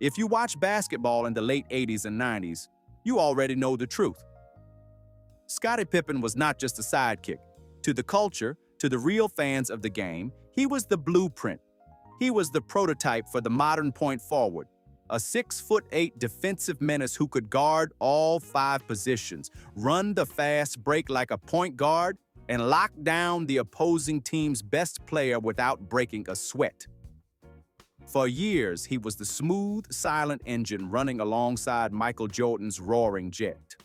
If you watch basketball in the late 80s and 90s, you already know the truth. Scottie Pippen was not just a sidekick. To the culture, to the real fans of the game, he was the blueprint. He was the prototype for the modern point forward, a 6'8" defensive menace who could guard all 5 positions, run the fast break like a point guard, and lock down the opposing team's best player without breaking a sweat. For years, he was the smooth, silent engine running alongside Michael Jordan's roaring jet.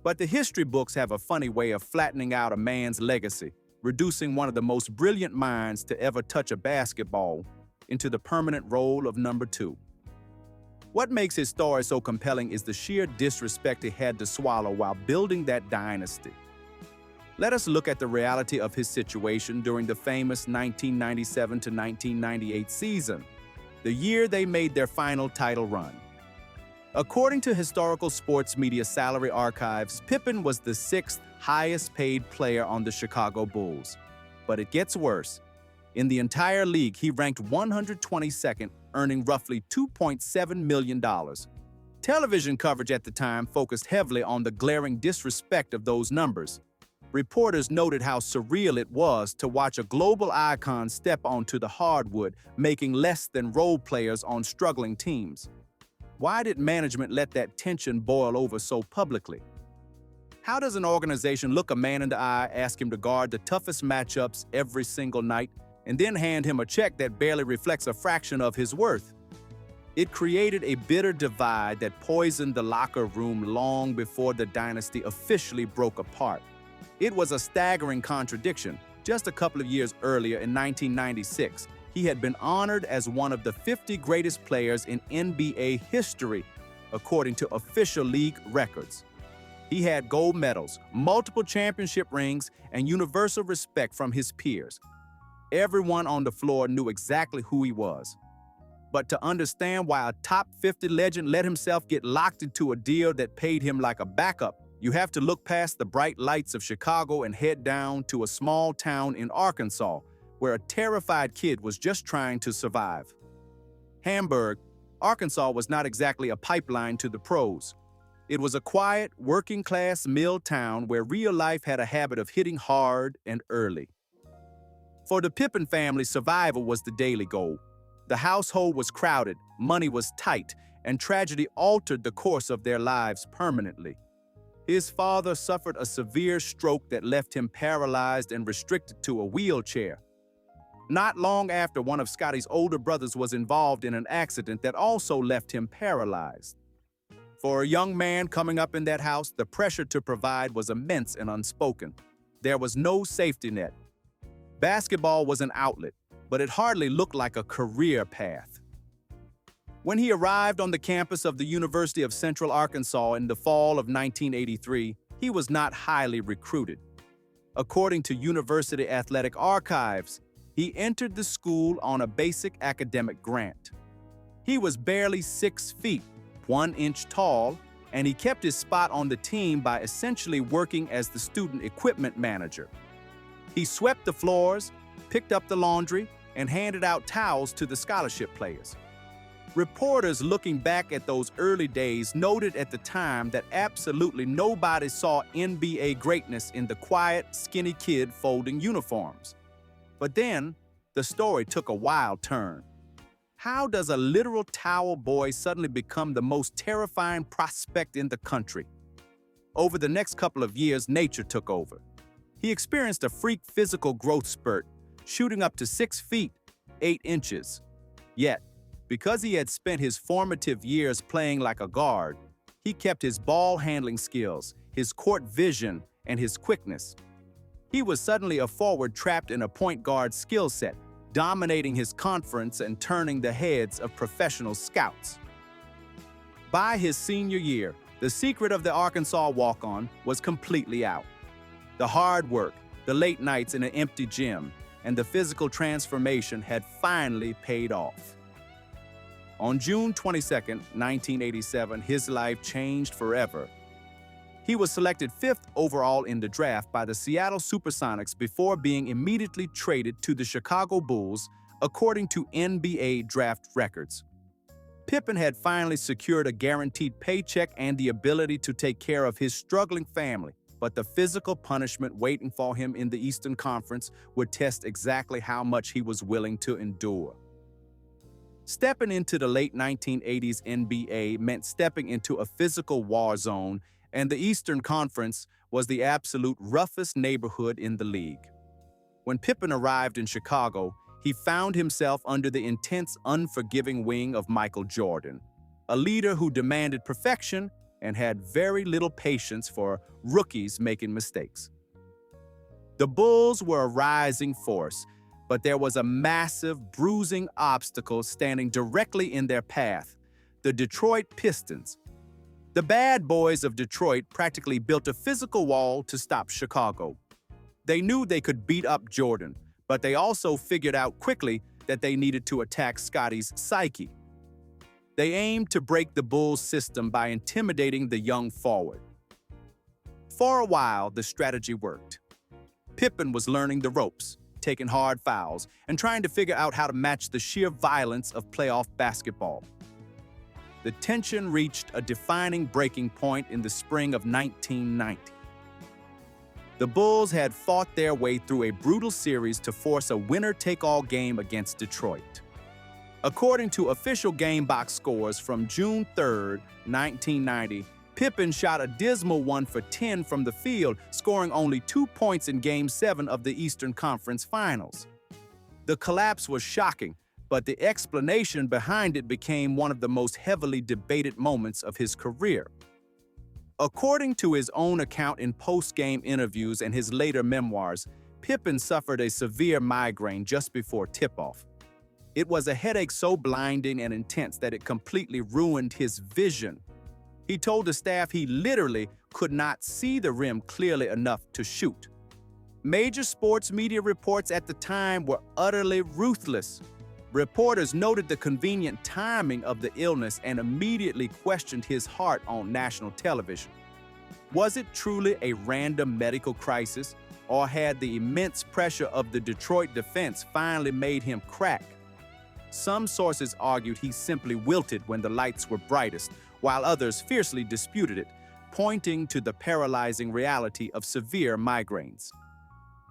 But the history books have a funny way of flattening out a man's legacy, reducing one of the most brilliant minds to ever touch a basketball into the permanent role of number 2. What makes his story so compelling is the sheer disrespect he had to swallow while building that dynasty. Let us look at the reality of his situation during the famous 1997 to 1998 season, the year they made their final title run. According to historical sports media salary archives, Pippen was the 6th highest-paid player on the Chicago Bulls. But it gets worse. In the entire league, he ranked 122nd, earning roughly $2.7 million. Television coverage at the time focused heavily on the glaring disrespect of those numbers. Reporters noted how surreal it was to watch a global icon step onto the hardwood, making less than role players on struggling teams. Why did management let that tension boil over so publicly? How does an organization look a man in the eye, ask him to guard the toughest matchups every single night, and then hand him a check that barely reflects a fraction of his worth? It created a bitter divide that poisoned the locker room long before the dynasty officially broke apart. It was a staggering contradiction. Just a couple of years earlier, in 1996, he had been honored as one of the 50 greatest players in NBA history, according to official league records. He had gold medals, multiple championship rings, and universal respect from his peers. Everyone on the floor knew exactly who he was. But to understand why a top 50 legend let himself get locked into a deal that paid him like a backup, you have to look past the bright lights of Chicago and head down to a small town in Arkansas, where a terrified kid was just trying to survive. Hamburg, Arkansas was not exactly a pipeline to the pros. It was a quiet, working-class mill town where real life had a habit of hitting hard and early. For the Pippen family, survival was the daily goal. The household was crowded, money was tight, and tragedy altered the course of their lives permanently. His father suffered a severe stroke that left him paralyzed and restricted to a wheelchair. Not long after, one of Scottie's older brothers was involved in an accident that also left him paralyzed. For a young man coming up in that house, the pressure to provide was immense and unspoken. There was no safety net. Basketball was an outlet, but it hardly looked like a career path. When he arrived on the campus of the University of Central Arkansas in the fall of 1983, he was not highly recruited. According to University Athletic Archives, he entered the school on a basic academic grant. He was barely 6 feet, 1 inch tall, and he kept his spot on the team by essentially working as the student equipment manager. He swept the floors, picked up the laundry, and handed out towels to the scholarship players. Reporters looking back at those early days noted at the time that absolutely nobody saw NBA greatness in the quiet, skinny kid folding uniforms. But then, the story took a wild turn. How does a literal towel boy suddenly become the most terrifying prospect in the country? Over the next couple of years, nature took over. He experienced a freak physical growth spurt, shooting up to 6 feet, 8 inches. Yet, because he had spent his formative years playing like a guard, he kept his ball handling skills, his court vision, and his quickness. He was suddenly a forward trapped in a point guard skill set, dominating his conference and turning the heads of professional scouts. By his senior year, the secret of the Arkansas walk-on was completely out. The hard work, the late nights in an empty gym, and the physical transformation had finally paid off. On June 22, 1987, his life changed forever. He was selected 5th overall in the draft by the Seattle Supersonics before being immediately traded to the Chicago Bulls, according to NBA draft records. Pippen had finally secured a guaranteed paycheck and the ability to take care of his struggling family, but the physical punishment waiting for him in the Eastern Conference would test exactly how much he was willing to endure. Stepping into the late 1980s NBA meant stepping into a physical war zone, and the Eastern Conference was the absolute roughest neighborhood in the league. When Pippen arrived in Chicago, he found himself under the intense, unforgiving wing of Michael Jordan, a leader who demanded perfection and had very little patience for rookies making mistakes. The Bulls were a rising force, but there was a massive, bruising obstacle standing directly in their path: the Detroit Pistons. The bad boys of Detroit practically built a physical wall to stop Chicago. They knew they could beat up Jordan, but they also figured out quickly that they needed to attack Scottie's psyche. They aimed to break the Bulls' system by intimidating the young forward. For a while, the strategy worked. Pippen was learning the ropes, taking hard fouls, and trying to figure out how to match the sheer violence of playoff basketball. The tension reached a defining breaking point in the spring of 1990. The Bulls had fought their way through a brutal series to force a winner-take-all game against Detroit. According to official game box scores from June 3, 1990, Pippen shot a dismal 1 for 10 from the field, scoring only 2 points in Game 7 of the Eastern Conference Finals. The collapse was shocking, but the explanation behind it became one of the most heavily debated moments of his career. According to his own account in post-game interviews and his later memoirs, Pippen suffered a severe migraine just before tip-off. It was a headache so blinding and intense that it completely ruined his vision. He told the staff he literally could not see the rim clearly enough to shoot. Major sports media reports at the time were utterly ruthless. Reporters noted the convenient timing of the illness and immediately questioned his heart on national television. Was it truly a random medical crisis, or had the immense pressure of the Detroit defense finally made him crack? Some sources argued he simply wilted when the lights were brightest, while others fiercely disputed it, pointing to the paralyzing reality of severe migraines.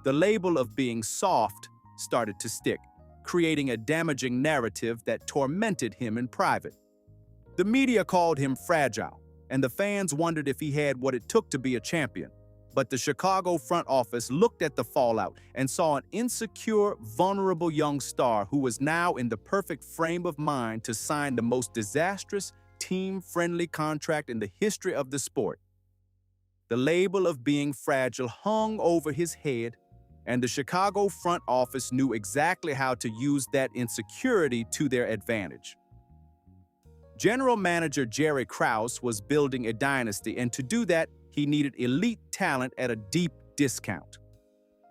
The label of being soft started to stick, creating a damaging narrative that tormented him in private. The media called him fragile, and the fans wondered if he had what it took to be a champion. But the Chicago front office looked at the fallout and saw an insecure, vulnerable young star who was now in the perfect frame of mind to sign the most disastrous, team-friendly contract in the history of the sport. The label of being fragile hung over his head, and the Chicago front office knew exactly how to use that insecurity to their advantage. General manager Jerry Krause was building a dynasty, and to do that, he needed elite talent at a deep discount.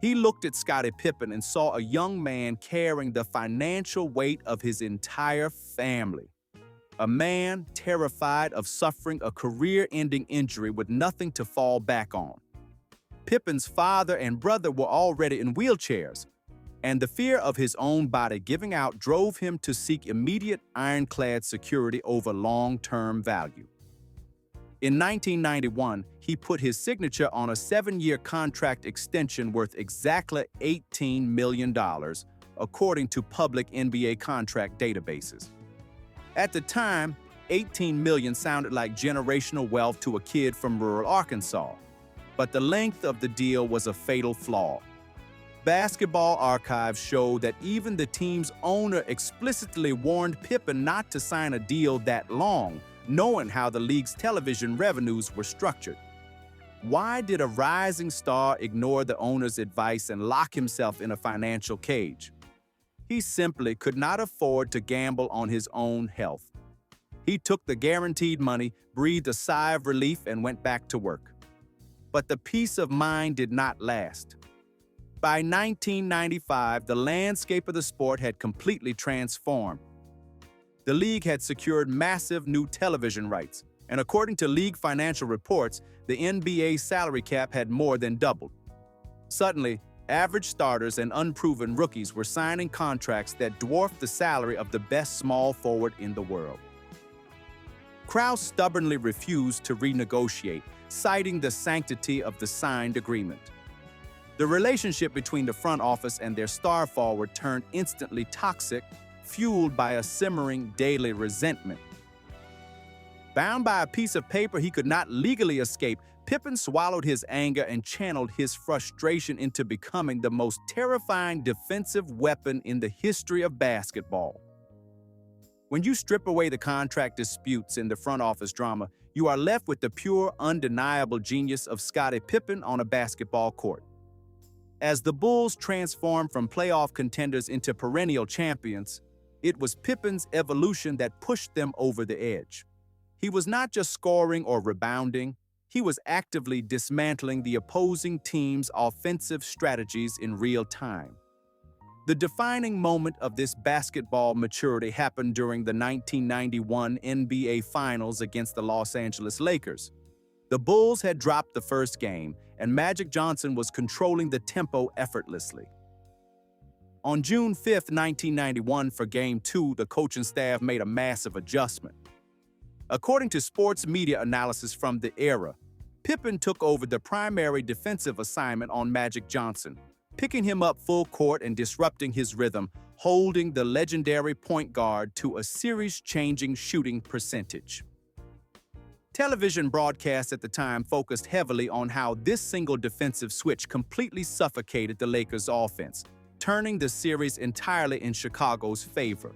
He looked at Scottie Pippen and saw a young man carrying the financial weight of his entire family. A man terrified of suffering a career-ending injury with nothing to fall back on. Pippen's father and brother were already in wheelchairs, and the fear of his own body giving out drove him to seek immediate ironclad security over long-term value. In 1991, he put his signature on a 7-year contract extension worth exactly $18 million, according to public NBA contract databases. At the time, $18 million sounded like generational wealth to a kid from rural Arkansas. But the length of the deal was a fatal flaw. Basketball archives show that even the team's owner explicitly warned Pippen not to sign a deal that long, knowing how the league's television revenues were structured. Why did a rising star ignore the owner's advice and lock himself in a financial cage? He simply could not afford to gamble on his own health. He took the guaranteed money, breathed a sigh of relief, and went back to work. But the peace of mind did not last. By 1995, the landscape of the sport had completely transformed. The league had secured massive new television rights, and according to league financial reports, the NBA salary cap had more than doubled. Suddenly, average starters and unproven rookies were signing contracts that dwarfed the salary of the best small forward in the world. Krause stubbornly refused to renegotiate, citing the sanctity of the signed agreement. The relationship between the front office and their star forward turned instantly toxic, fueled by a simmering daily resentment. Bound by a piece of paper he could not legally escape, Pippen swallowed his anger and channeled his frustration into becoming the most terrifying defensive weapon in the history of basketball. When you strip away the contract disputes and the front office drama, you are left with the pure, undeniable genius of Scottie Pippen on a basketball court. As the Bulls transformed from playoff contenders into perennial champions, it was Pippen's evolution that pushed them over the edge. He was not just scoring or rebounding, he was actively dismantling the opposing team's offensive strategies in real time. The defining moment of this basketball maturity happened during the 1991 NBA Finals against the Los Angeles Lakers. The Bulls had dropped the first game, and Magic Johnson was controlling the tempo effortlessly. On June 5, 1991, for Game 2, the coaching staff made a massive adjustment. According to sports media analysis from the era, Pippen took over the primary defensive assignment on Magic Johnson, picking him up full court and disrupting his rhythm, holding the legendary point guard to a series-changing shooting percentage. Television broadcasts at the time focused heavily on how this single defensive switch completely suffocated the Lakers' offense, turning the series entirely in Chicago's favor.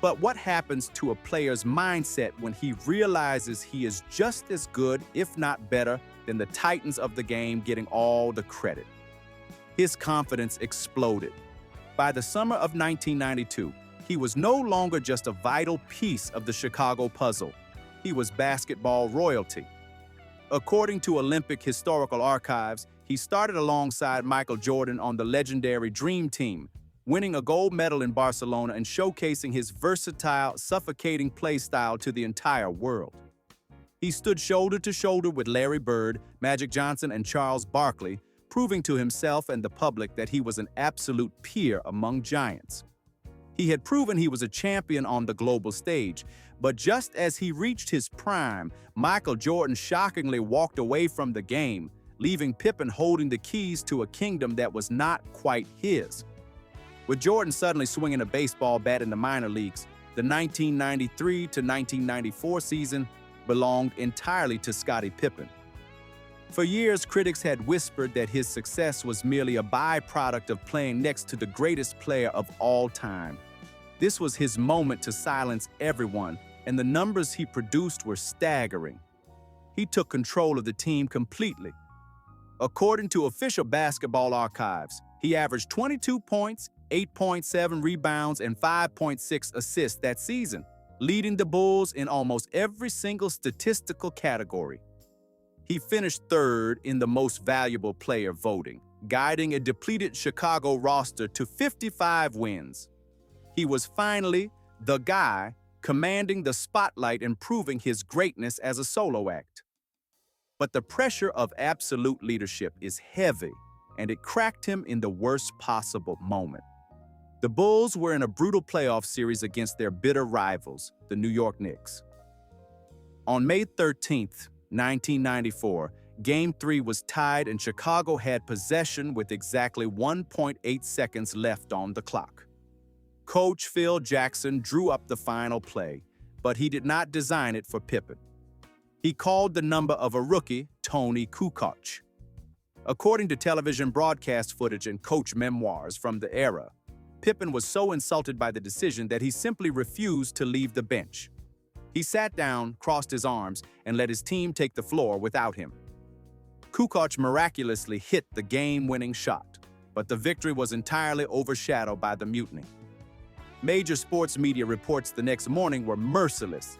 But what happens to a player's mindset when he realizes he is just as good, if not better, than the titans of the game getting all the credit? His confidence exploded. By the summer of 1992, he was no longer just a vital piece of the Chicago puzzle. He was basketball royalty. According to Olympic historical archives, he started alongside Michael Jordan on the legendary Dream Team, winning a gold medal in Barcelona and showcasing his versatile, suffocating play style to the entire world. He stood shoulder to shoulder with Larry Bird, Magic Johnson, and Charles Barkley, proving to himself and the public that he was an absolute peer among giants. He had proven he was a champion on the global stage, but just as he reached his prime, Michael Jordan shockingly walked away from the game, leaving Pippen holding the keys to a kingdom that was not quite his. With Jordan suddenly swinging a baseball bat in the minor leagues, the 1993 to 1994 season belonged entirely to Scottie Pippen. For years, critics had whispered that his success was merely a byproduct of playing next to the greatest player of all time. This was his moment to silence everyone, and the numbers he produced were staggering. He took control of the team completely. According to official basketball archives, he averaged 22 points, 8.7 rebounds, and 5.6 assists that season, leading the Bulls in almost every single statistical category. He finished third in the most valuable player voting, guiding a depleted Chicago roster to 55 wins. He was finally the guy commanding the spotlight and proving his greatness as a solo act. But the pressure of absolute leadership is heavy, and it cracked him in the worst possible moment. The Bulls were in a brutal playoff series against their bitter rivals, the New York Knicks. On May 13th, 1994, Game 3 was tied and Chicago had possession with exactly 1.8 seconds left on the clock. Coach Phil Jackson drew up the final play, but he did not design it for Pippen. He called the number of a rookie, Tony Kukoc. According to television broadcast footage and coach memoirs from the era, Pippen was so insulted by the decision that he simply refused to leave the bench. He sat down, crossed his arms, and let his team take the floor without him. Kukoc miraculously hit the game-winning shot, but the victory was entirely overshadowed by the mutiny. Major sports media reports the next morning were merciless.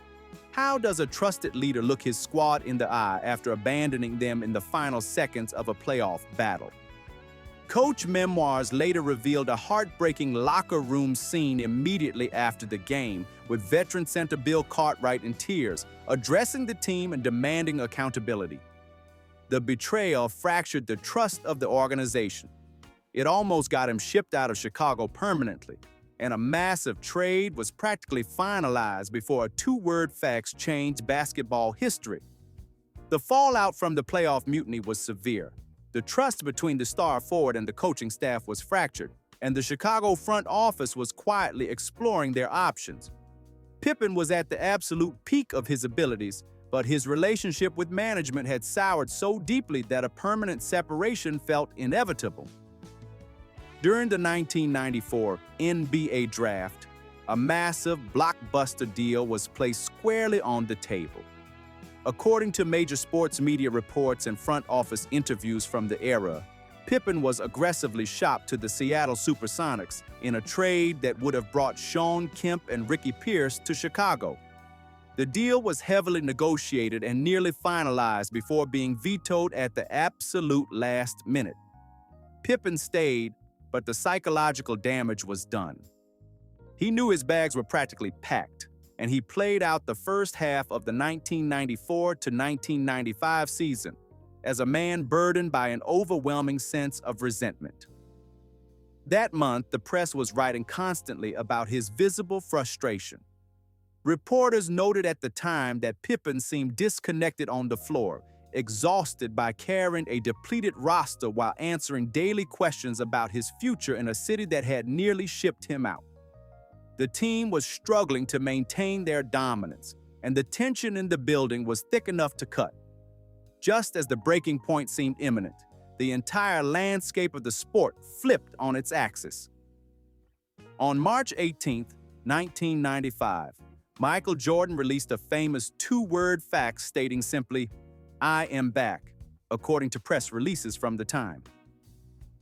How does a trusted leader look his squad in the eye after abandoning them in the final seconds of a playoff battle? Coach memoirs later revealed a heartbreaking locker room scene immediately after the game, with veteran center Bill Cartwright in tears, addressing the team and demanding accountability. The betrayal fractured the trust of the organization. It almost got him shipped out of Chicago permanently. and a massive trade was practically finalized before a two-word fax changed basketball history. The fallout from the playoff mutiny was severe. The trust between the star forward and the coaching staff was fractured, and the Chicago front office was quietly exploring their options. Pippen was at the absolute peak of his abilities, but his relationship with management had soured so deeply that a permanent separation felt inevitable. During the 1994 NBA draft, a massive blockbuster deal was placed squarely on the table. According to major sports media reports and front office interviews from the era, Pippen was aggressively shopped to the Seattle Supersonics in a trade that would have brought Shawn Kemp and Ricky Pierce to Chicago. The deal was heavily negotiated and nearly finalized before being vetoed at the absolute last minute. Pippen stayed, but the psychological damage was done. He knew his bags were practically packed, and he played out the first half of the 1994 to 1995 season as a man burdened by an overwhelming sense of resentment. That month, the press was writing constantly about his visible frustration. Reporters noted at the time that Pippen seemed disconnected on the floor, exhausted by carrying a depleted roster while answering daily questions about his future in a city that had nearly shipped him out. The team was struggling to maintain their dominance, and the tension in the building was thick enough to cut. Just as the breaking point seemed imminent, the entire landscape of the sport flipped on its axis. On March 18, 1995, Michael Jordan released a famous two-word fax stating simply, "I am back," according to press releases from the time.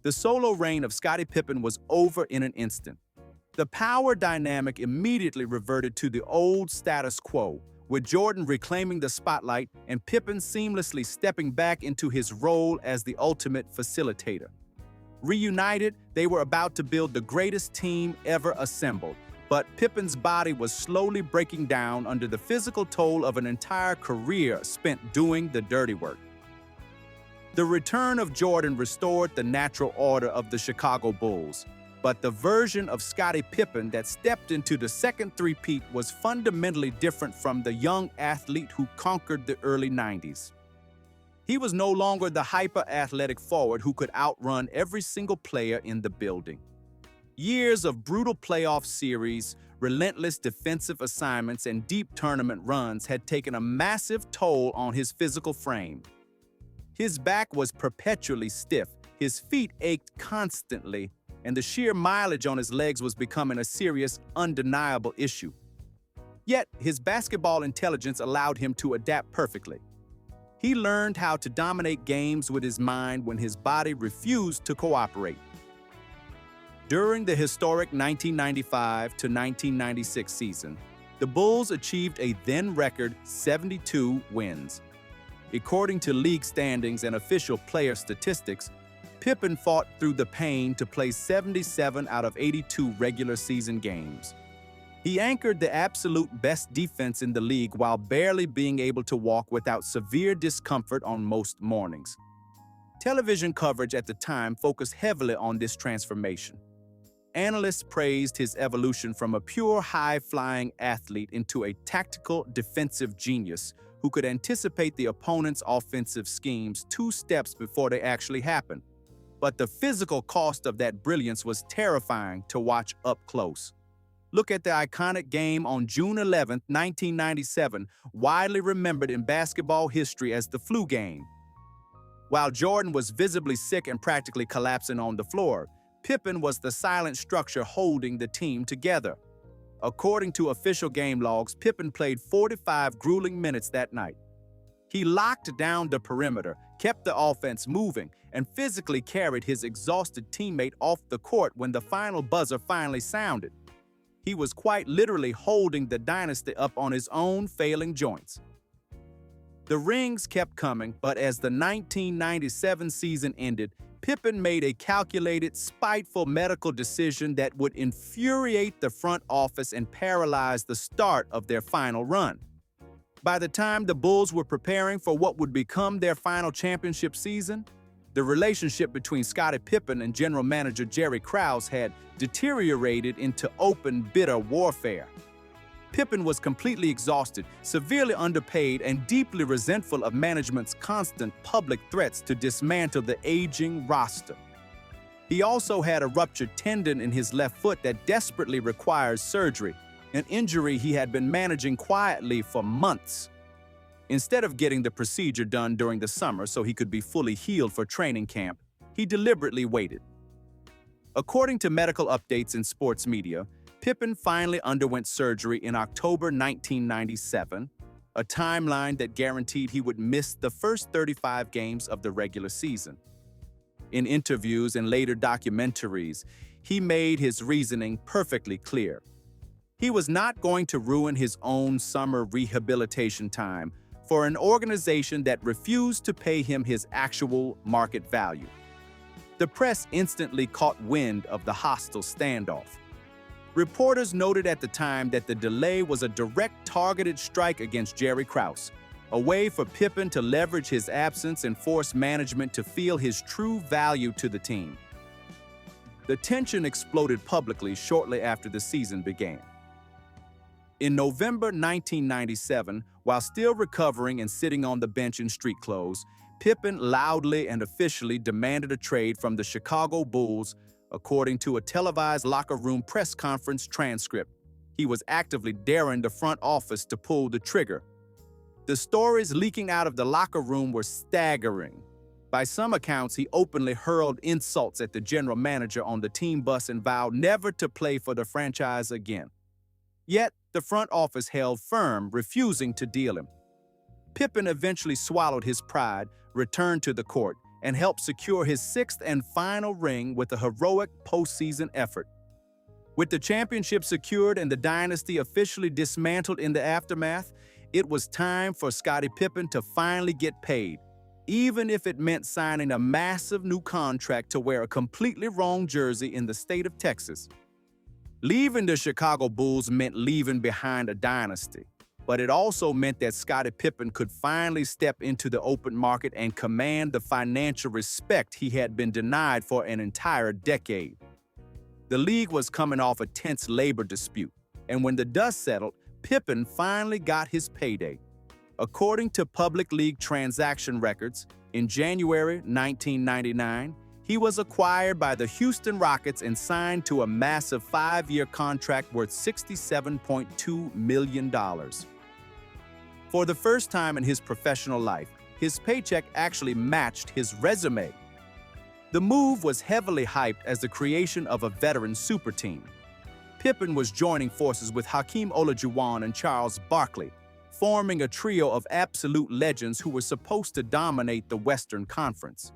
The solo reign of Scottie Pippen was over in an instant. The power dynamic immediately reverted to the old status quo, with Jordan reclaiming the spotlight and Pippen seamlessly stepping back into his role as the ultimate facilitator. Reunited, they were about to build the greatest team ever assembled, but Pippen's body was slowly breaking down under the physical toll of an entire career spent doing the dirty work. The return of Jordan restored the natural order of the Chicago Bulls, but the version of Scottie Pippen that stepped into the second three-peat was fundamentally different from the young athlete who conquered the early 90s. He was no longer the hyper-athletic forward who could outrun every single player in the building. Years of brutal playoff series, relentless defensive assignments, and deep tournament runs had taken a massive toll on his physical frame. His back was perpetually stiff, his feet ached constantly, and the sheer mileage on his legs was becoming a serious, undeniable issue. Yet, his basketball intelligence allowed him to adapt perfectly. He learned how to dominate games with his mind when his body refused to cooperate. During the historic 1995 to 1996 season, the Bulls achieved a then-record 72 wins. According to league standings and official player statistics, Pippen fought through the pain to play 77 out of 82 regular season games. He anchored the absolute best defense in the league while barely being able to walk without severe discomfort on most mornings. Television coverage at the time focused heavily on this transformation. Analysts praised his evolution from a pure high-flying athlete into a tactical defensive genius who could anticipate the opponent's offensive schemes 2 steps before they actually happened. But the physical cost of that brilliance was terrifying to watch up close. Look at the iconic game on June 11, 1997, widely remembered in basketball history as the flu game. While Jordan was visibly sick and practically collapsing on the floor, Pippen was the silent structure holding the team together. According to official game logs, Pippen played 45 grueling minutes that night. He locked down the perimeter, kept the offense moving, and physically carried his exhausted teammate off the court when the final buzzer finally sounded. He was quite literally holding the dynasty up on his own failing joints. The rings kept coming, but as the 1997 season ended, Pippen made a calculated, spiteful medical decision that would infuriate the front office and paralyze the start of their final run. By the time the Bulls were preparing for what would become their final championship season, The relationship between Scottie Pippen and general manager Jerry Krause had deteriorated into open, bitter warfare. Pippen was completely exhausted, severely underpaid, and deeply resentful of management's constant public threats to dismantle the aging roster. He also had a ruptured tendon in his left foot that desperately requires surgery, an injury he had been managing quietly for months. Instead of getting the procedure done during the summer so he could be fully healed for training camp, he deliberately waited. According to medical updates in sports media, Pippen finally underwent surgery in October 1997, a timeline that guaranteed he would miss the first 35 games of the regular season. In interviews and later documentaries, he made his reasoning perfectly clear. He was not going to ruin his own summer rehabilitation time for an organization that refused to pay him his actual market value. The press instantly caught wind of the hostile standoff. Reporters noted at the time that the delay was a direct targeted strike against Jerry Krause, a way for Pippen to leverage his absence and force management to feel his true value to the team. The tension exploded publicly shortly after the season began. In November 1997, while still recovering and sitting on the bench in street clothes, Pippen loudly and officially demanded a trade from the Chicago Bulls, according to a televised locker room press conference transcript. He was actively daring the front office to pull the trigger. The stories leaking out of the locker room were staggering. By some accounts, he openly hurled insults at the general manager on the team bus and vowed never to play for the franchise again. Yet, the front office held firm, refusing to deal him. Pippen eventually swallowed his pride, returned to the court, and helped secure his sixth and final ring with a heroic postseason effort. With the championship secured and the dynasty officially dismantled in the aftermath, it was time for Scottie Pippen to finally get paid, even if it meant signing a massive new contract to wear a completely wrong jersey in the state of Texas. Leaving the Chicago Bulls meant leaving behind a dynasty, but it also meant that Scottie Pippen could finally step into the open market and command the financial respect he had been denied for an entire decade. The league was coming off a tense labor dispute, and when the dust settled, Pippen finally got his payday. According to public league transaction records, in January 1999, he was acquired by the Houston Rockets and signed to a massive 5-year contract worth $67.2 million. For the first time in his professional life, his paycheck actually matched his resume. The move was heavily hyped as the creation of a veteran superteam. Pippen was joining forces with Hakeem Olajuwon and Charles Barkley, forming a trio of absolute legends who were supposed to dominate the Western Conference.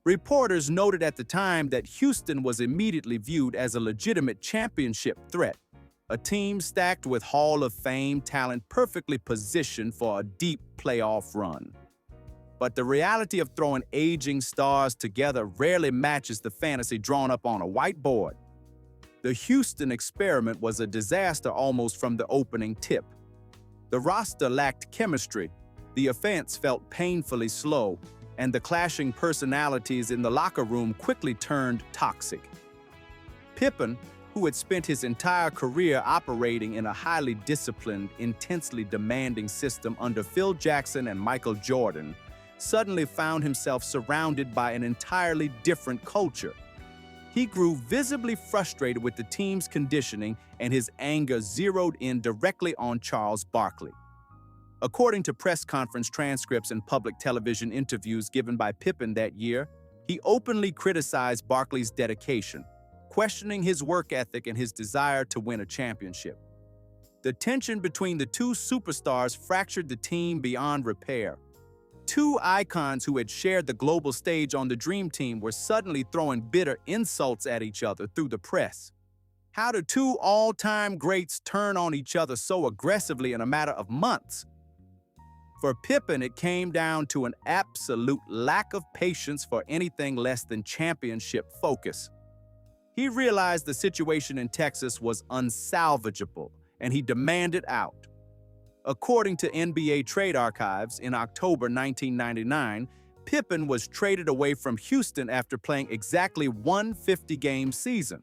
Reporters noted at the time that Houston was immediately viewed as a legitimate championship threat, a team stacked with Hall of Fame talent perfectly positioned for a deep playoff run. But the reality of throwing aging stars together rarely matches the fantasy drawn up on a whiteboard. The Houston experiment was a disaster almost from the opening tip. The roster lacked chemistry, the offense felt painfully slow, and the clashing personalities in the locker room quickly turned toxic. Pippen, who had spent his entire career operating in a highly disciplined, intensely demanding system under Phil Jackson and Michael Jordan, suddenly found himself surrounded by an entirely different culture. He grew visibly frustrated with the team's conditioning, and his anger zeroed in directly on Charles Barkley. According to press conference transcripts and public television interviews given by Pippen that year, he openly criticized Barkley's dedication, questioning his work ethic and his desire to win a championship. The tension between the two superstars fractured the team beyond repair. Two icons who had shared the global stage on the Dream Team were suddenly throwing bitter insults at each other through the press. How did two all-time greats turn on each other so aggressively in a matter of months? For Pippen, it came down to an absolute lack of patience for anything less than championship focus. He realized the situation in Texas was unsalvageable, and he demanded out. According to NBA trade archives, in October 1999, Pippen was traded away from Houston after playing exactly one 50-game season.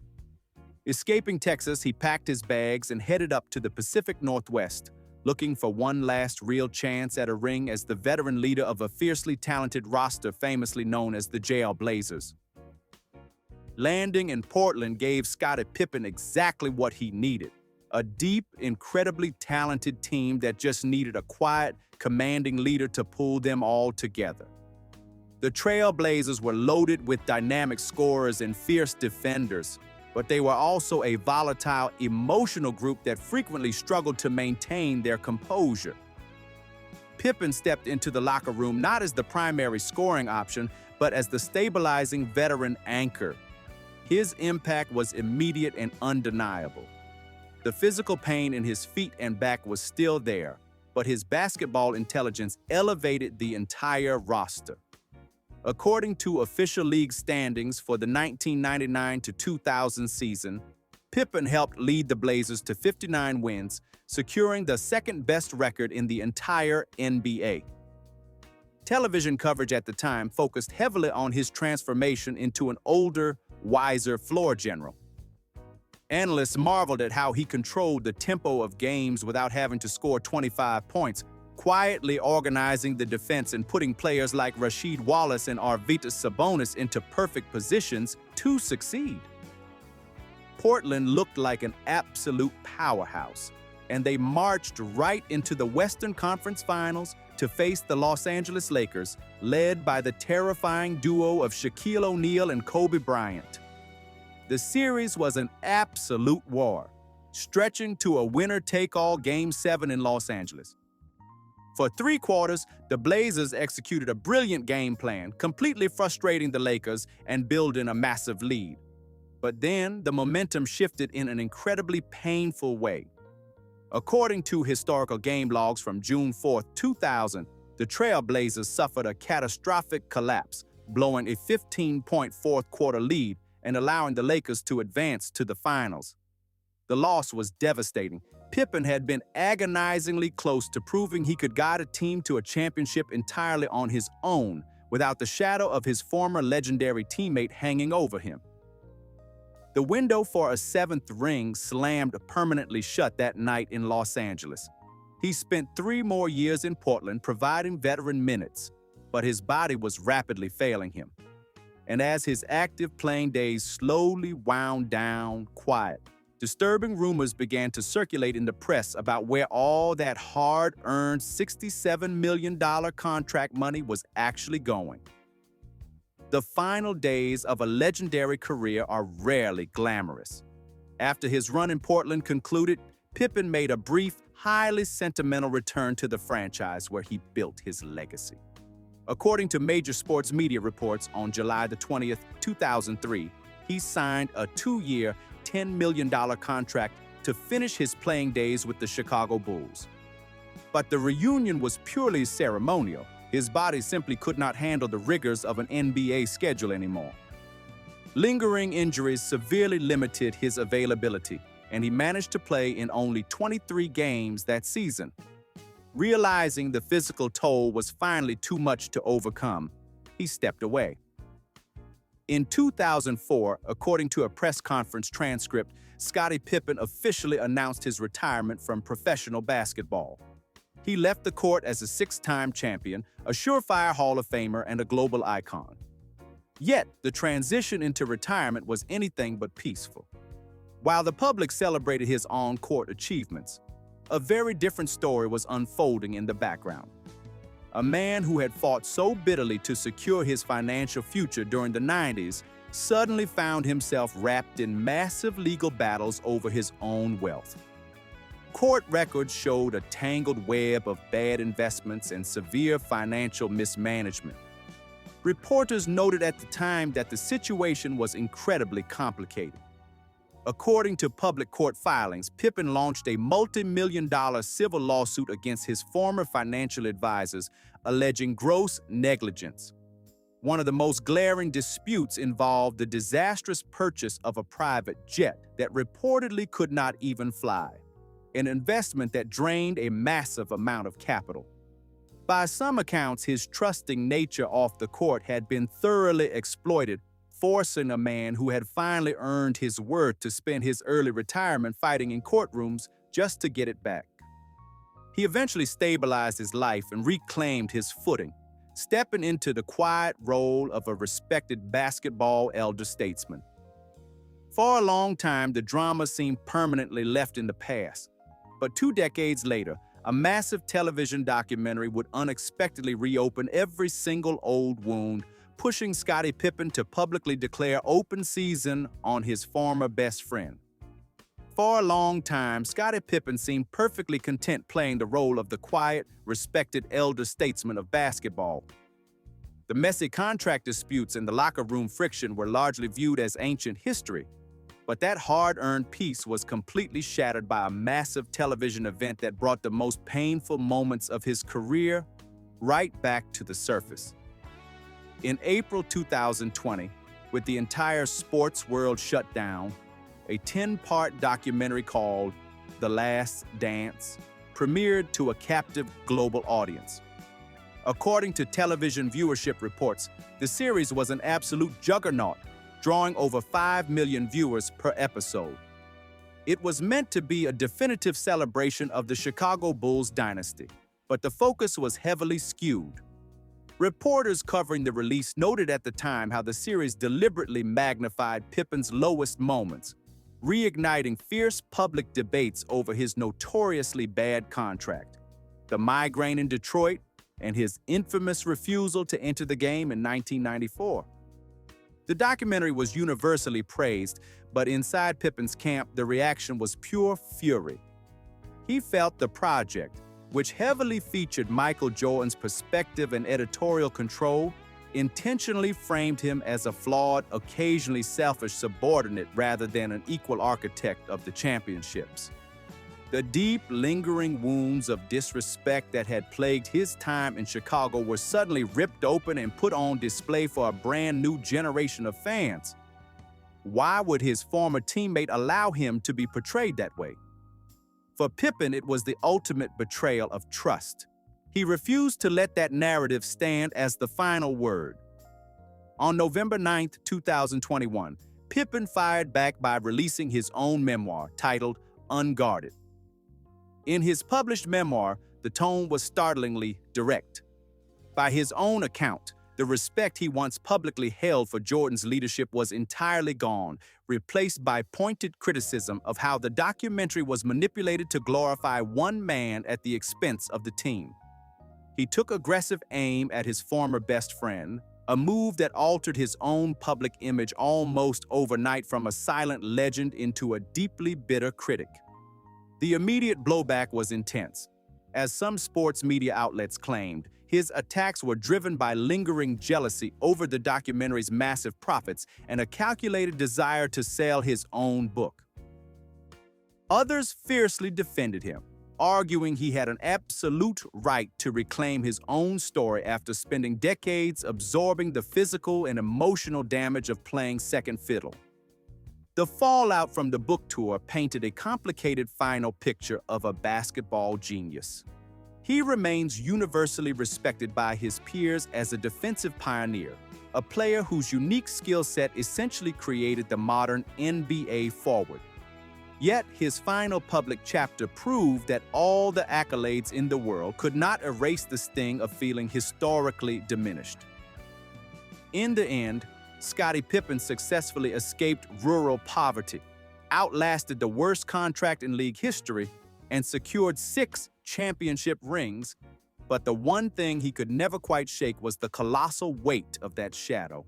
Escaping Texas, he packed his bags and headed up to the Pacific Northwest, looking for one last real chance at a ring as the veteran leader of a fiercely talented roster famously known as the Jail Blazers. Landing in Portland gave Scottie Pippen exactly what he needed: a deep, incredibly talented team that just needed a quiet, commanding leader to pull them all together. The Trail Blazers were loaded with dynamic scorers and fierce defenders, but they were also a volatile, emotional group that frequently struggled to maintain their composure. Pippen stepped into the locker room not as the primary scoring option, but as the stabilizing veteran anchor. His impact was immediate and undeniable. The physical pain in his feet and back was still there, but his basketball intelligence elevated the entire roster. According to official league standings for the 1999-2000 season, Pippen helped lead the Blazers to 59 wins, securing the second-best record in the entire NBA. Television coverage at the time focused heavily on his transformation into an older, wiser floor general. Analysts marveled at how he controlled the tempo of games without having to score 25 points, quietly organizing the defense and putting players like Rasheed Wallace and Arvydas Sabonis into perfect positions to succeed. Portland looked like an absolute powerhouse, and they marched right into the Western Conference Finals to face the Los Angeles Lakers, led by the terrifying duo of Shaquille O'Neal and Kobe Bryant. The series was an absolute war, stretching to a winner-take-all Game 7 in Los Angeles. For 3 quarters, the Blazers executed a brilliant game plan, completely frustrating the Lakers and building a massive lead. But then, the momentum shifted in an incredibly painful way. According to historical game logs from June 4, 2000, the Trail Blazers suffered a catastrophic collapse, blowing a 15-point fourth-quarter lead and allowing the Lakers to advance to the finals. The loss was devastating. Pippen had been agonizingly close to proving he could guide a team to a championship entirely on his own, without the shadow of his former legendary teammate hanging over him. The window for a 7th ring slammed permanently shut that night in Los Angeles. He spent 3 more years in Portland providing veteran minutes, but his body was rapidly failing him. And as his active playing days slowly wound down quiet, disturbing rumors began to circulate in the press about where all that hard-earned $67 million contract money was actually going. The final days of a legendary career are rarely glamorous. After his run in Portland concluded, Pippen made a brief, highly sentimental return to the franchise where he built his legacy. According to major sports media reports, on July 20th, 2003, he signed a 2-year, $10 million contract to finish his playing days with the Chicago Bulls. But the reunion was purely ceremonial. His body simply could not handle the rigors of an NBA schedule anymore. Lingering injuries severely limited his availability, and he managed to play in only 23 games that season. Realizing the physical toll was finally too much to overcome, he stepped away. In 2004, according to a press conference transcript, Scottie Pippen officially announced his retirement from professional basketball. He left the court as a 6-time champion, a surefire Hall of Famer, and a global icon. Yet, the transition into retirement was anything but peaceful. While the public celebrated his on-court achievements, a very different story was unfolding in the background. A man who had fought so bitterly to secure his financial future during the 90s suddenly found himself wrapped in massive legal battles over his own wealth. Court records showed a tangled web of bad investments and severe financial mismanagement. Reporters noted at the time that the situation was incredibly complicated. According to public court filings, Pippen launched a multi-million-dollar civil lawsuit against his former financial advisors, alleging gross negligence. One of the most glaring disputes involved the disastrous purchase of a private jet that reportedly could not even fly, an investment that drained a massive amount of capital. By some accounts, his trusting nature off the court had been thoroughly exploited, forcing a man who had finally earned his worth to spend his early retirement fighting in courtrooms just to get it back. He eventually stabilized his life and reclaimed his footing, stepping into the quiet role of a respected basketball elder statesman. For a long time, the drama seemed permanently left in the past, but 2 decades later, a massive television documentary would unexpectedly reopen every single old wound, pushing Scottie Pippen to publicly declare open season on his former best friend. For a long time, Scottie Pippen seemed perfectly content playing the role of the quiet, respected elder statesman of basketball. The messy contract disputes and the locker room friction were largely viewed as ancient history, but that hard-earned peace was completely shattered by a massive television event that brought the most painful moments of his career right back to the surface. In April 2020, with the entire sports world shut down, a 10-part documentary called The Last Dance premiered to a captive global audience. According to television viewership reports, the series was an absolute juggernaut, drawing over 5 million viewers per episode. It was meant to be a definitive celebration of the Chicago Bulls dynasty, but the focus was heavily skewed. Reporters covering the release noted at the time how the series deliberately magnified Pippen's lowest moments, reigniting fierce public debates over his notoriously bad contract, the migraine in Detroit, and his infamous refusal to enter the game in 1994. The documentary was universally praised, but inside Pippen's camp, the reaction was pure fury. He felt the project, which heavily featured Michael Jordan's perspective and editorial control, intentionally framed him as a flawed, occasionally selfish subordinate rather than an equal architect of the championships. The deep, lingering wounds of disrespect that had plagued his time in Chicago were suddenly ripped open and put on display for a brand new generation of fans. Why would his former teammate allow him to be portrayed that way? For Pippen, it was the ultimate betrayal of trust. He refused to let that narrative stand as the final word. On November 9, 2021, Pippen fired back by releasing his own memoir titled Unguarded. In his published memoir, the tone was startlingly direct. By his own account, the respect he once publicly held for Jordan's leadership was entirely gone, replaced by pointed criticism of how the documentary was manipulated to glorify one man at the expense of the team. He took aggressive aim at his former best friend, a move that altered his own public image almost overnight from a silent legend into a deeply bitter critic. The immediate blowback was intense. As some sports media outlets claimed, his attacks were driven by lingering jealousy over the documentary's massive profits and a calculated desire to sell his own book. Others fiercely defended him, arguing he had an absolute right to reclaim his own story after spending decades absorbing the physical and emotional damage of playing second fiddle. The fallout from the book tour painted a complicated final picture of a basketball genius. He remains universally respected by his peers as a defensive pioneer, a player whose unique skill set essentially created the modern NBA forward. Yet his final public chapter proved that all the accolades in the world could not erase the sting of feeling historically diminished. In the end, Scottie Pippen successfully escaped rural poverty, outlasted the worst contract in league history, and secured 6 championship rings, but the one thing he could never quite shake was the colossal weight of that shadow.